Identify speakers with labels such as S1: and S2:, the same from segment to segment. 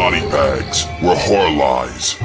S1: Body bags, where horror lies.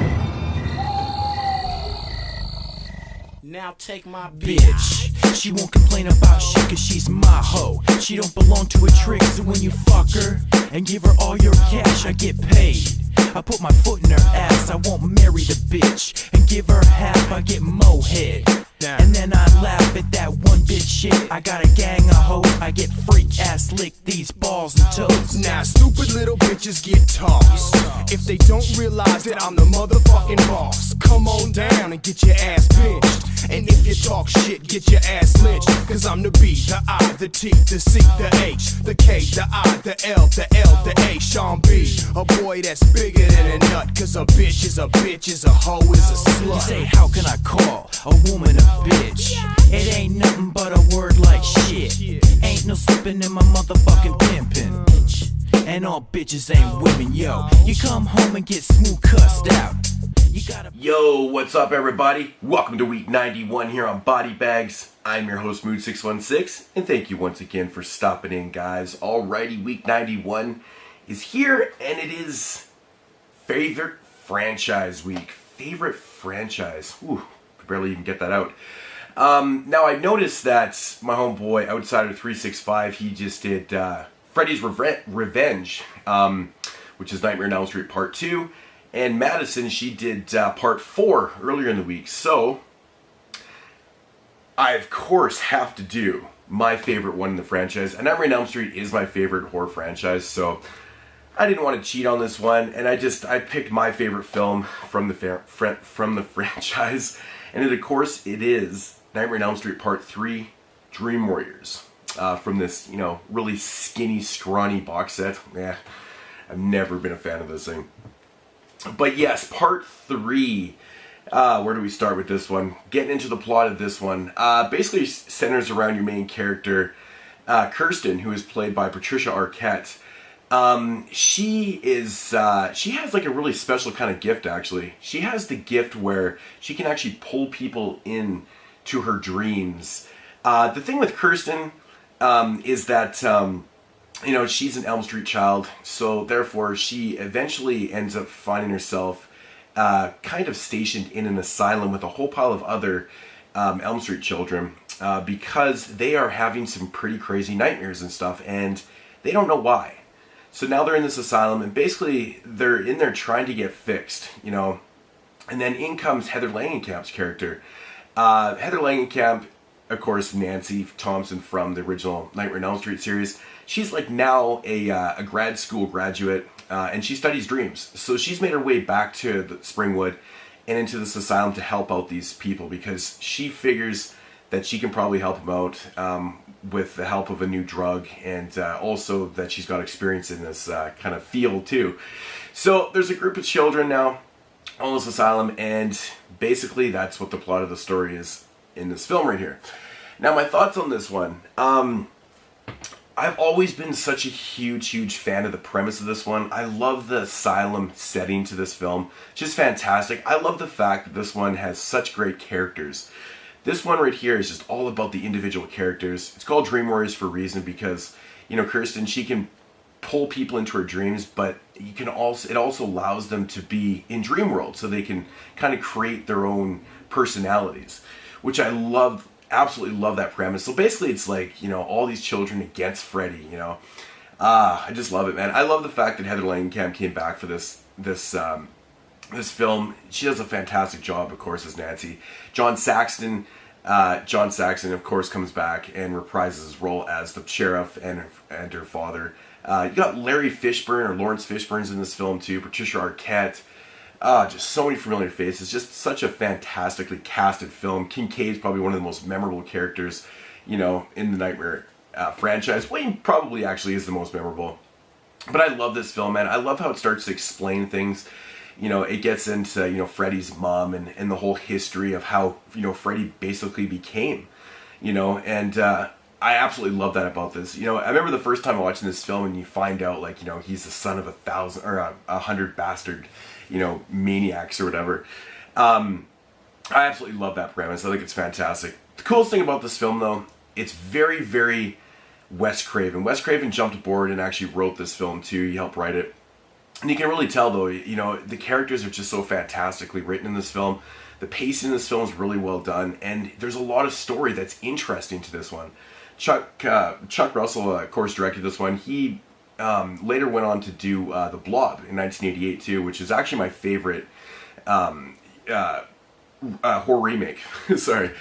S2: Now take my bitch. She won't complain about shit cause she's my hoe. She don't belong to a trick, so when you fuck her and give her all your cash, I get paid. I put my foot in her ass, I won't marry the bitch and give her half, I get mohead. And then I laugh at that one bitch shit. I got a gang of hoes, I get freak ass lick these balls and toes.
S3: Now stupid little bitches get tossed if they don't realize that I'm the motherfucking boss. Come on down and get your ass pinched. And if you talk shit, get your ass lynched. Cause I'm the B, the I, the T, the C, the H, the K, the I, the L, the L, the A, Sean B. A boy that's bigger than a nut. Cause a bitch is a bitch, is a hoe, is a slut.
S2: You say, how can I call a woman a bitch? It ain't nothing but a word like shit. Ain't no slipping in my motherfucking pimpin'. And all bitches ain't women, yo. You come home and get smooth cussed out. You gotta.
S4: Yo, what's up everybody? Welcome to week 91 here on Body Bags. I'm your host Moodz616, and thank you once again for stopping in, guys. Alrighty, week 91 is here, and it is favorite franchise week. Favorite franchise. Ooh, could barely even get that out. Now I noticed that my homeboy Outsider365, he just did Freddy's Revenge, which is Nightmare on Elm Street Part 2. And Madison, she did Part 4 earlier in the week. So, I of course have to do my favorite one in the franchise. And Nightmare on Elm Street is my favorite horror franchise. So, I didn't want to cheat on this one. And I picked my favorite film from the franchise. And it, of course, it is Nightmare on Elm Street Part 3, Dream Warriors. From this, really skinny, scrawny box set. I've never been a fan of this thing. But yes, Part 3, where do we start with this one? Getting into the plot of this one, basically centers around your main character, Kirsten, who is played by Patricia Arquette. She has like a really special kind of gift, actually. She has the gift where she can actually pull people in to her dreams. The thing with Kirsten is that she's an Elm Street child, so therefore she eventually ends up finding herself kind of stationed in an asylum with a whole pile of other Elm Street children because they are having some pretty crazy nightmares and stuff, and they don't know why. So now they're in this asylum, and basically they're in there trying to get fixed, and then in comes Heather Langenkamp's character. Heather Langenkamp, of course, Nancy Thompson from the original Nightmare on Elm Street series. She's like now a grad school graduate, and she studies dreams. So she's made her way back to the Springwood and into this asylum to help out these people because she figures that she can probably help them out with the help of a new drug, and also that she's got experience in this kind of field too. So there's a group of children now on this asylum, and basically that's what the plot of the story is in this film right here. Now my thoughts on this one. I've always been such a huge fan of the premise of this one. I love the asylum setting to this film. Just fantastic. I love the fact that this one has such great characters. This one right here is just all about the individual characters. It's called Dream Warriors for a reason because, Kirsten, she can pull people into her dreams, but it also allows them to be in dream world so they can kind of create their own personalities, which I love. Absolutely love that premise. So basically it's like, all these children against Freddy, I just love it, man. I love the fact that Heather Langenkamp came back for this film. She does a fantastic job, of course, as Nancy. John Saxon, of course, comes back and reprises his role as the sheriff and her father. You got Larry Fishburne, or Lawrence Fishburne's in this film too. Patricia Arquette. Just so many familiar faces. Just such a fantastically casted film. Kincaid's probably one of the most memorable characters, in the Nightmare franchise. Wayne probably actually is the most memorable. But I love this film, man. I love how it starts to explain things. It gets into, Freddy's mom and the whole history of how, Freddy basically became, and I absolutely love that about this. I remember the first time watching this film and you find out, like, he's the son of 1,000 or 100 bastard, maniacs or whatever. I absolutely love that premise. I think it's fantastic. The coolest thing about this film, though, it's very, very Wes Craven. Wes Craven jumped aboard and actually wrote this film, too. He helped write it. And you can really tell, though, you know, the characters are just so fantastically written in this film. The pacing in this film is really well done, and there's a lot of story that's interesting to this one. Chuck Russell, of course, directed this one. He later went on to do The Blob in 1988 too, which is actually my favorite horror remake. Sorry.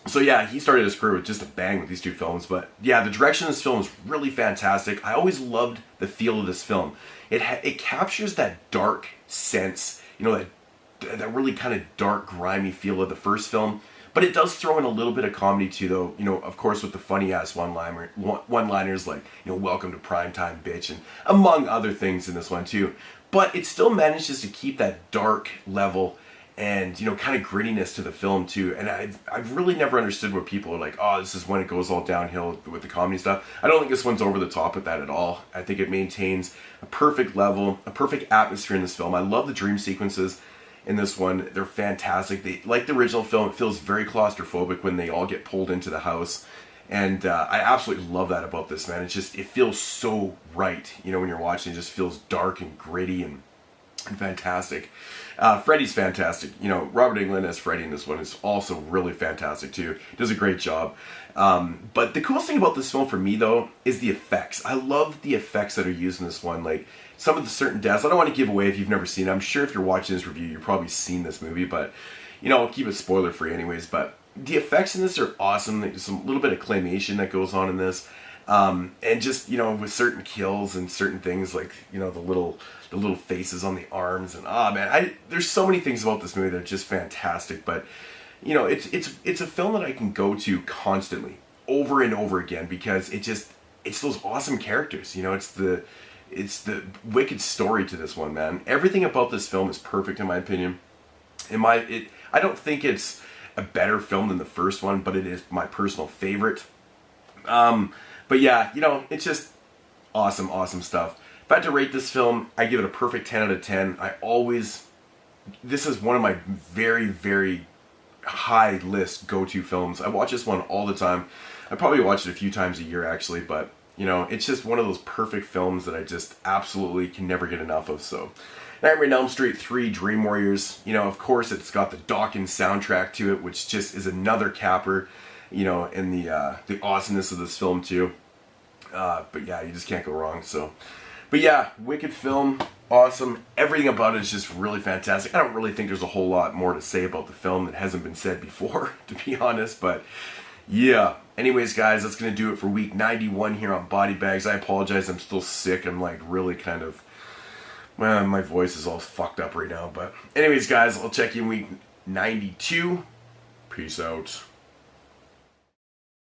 S4: So yeah, he started his career with just a bang with these two films. But yeah, the direction of this film is really fantastic. I always loved the feel of this film. It captures that dark sense, you know, that really kind of dark, grimy feel of the first film. But it does throw in a little bit of comedy too, though, you know, of course, with the funny-ass one-liners like, you know, welcome to primetime, bitch, and among other things in this one too. But it still manages to keep that dark level and, you know, kind of grittiness to the film too. And I've really never understood where people are like, oh, this is when it goes all downhill with the comedy stuff. I don't think this one's over the top with that at all. I think it maintains a perfect level, a perfect atmosphere in this film. I love the dream sequences in this one. They're fantastic. They, like the original film, it feels very claustrophobic when they all get pulled into the house. And I absolutely love that about this, man. It's just, it feels so right, you know, when you're watching. It just feels dark and gritty and fantastic. Freddy's fantastic. You know, Robert Englund as Freddy in this one is also really fantastic too. He does a great job. But the coolest thing about this film for me, though, is the effects. I love the effects that are used in this one. Like, some of the certain deaths, I don't want to give away if you've never seen it. I'm sure if you're watching this review, you've probably seen this movie, but, you know, I'll keep it spoiler free anyways. But the effects in this are awesome. There's a little bit of claymation that goes on in this. And just, you know, with certain kills and certain things, like, you know, the little faces on the arms, and man, there's so many things about this movie that are just fantastic. But, you know, it's a film that I can go to constantly, over and over again, because it's those awesome characters. You know, it's the wicked story to this one, man. Everything about this film is perfect in my opinion. I don't think it's a better film than the first one, but it is my personal favorite. But yeah, you know, it's just awesome stuff. If I had to rate this film, I give it a perfect 10 out of 10. This is one of my very, very high list go-to films. I watch this one all the time. I probably watch it a few times a year actually, but you know, it's just one of those perfect films that I just absolutely can never get enough of. So, Nightmare on Elm Street 3, Dream Warriors. You know, of course, it's got the Dawkins soundtrack to it, which just is another capper, you know, in the awesomeness of this film too. But yeah, you just can't go wrong. So, but yeah, wicked film, awesome. Everything about it is just really fantastic. I don't really think there's a whole lot more to say about the film that hasn't been said before, to be honest. But yeah. Anyways, guys, that's going to do it for week 91 here on Body Bags. I apologize, I'm still sick. I'm like really kind of, well, my voice is all fucked up right now. But anyways, guys, I'll check you in week 92. Peace out.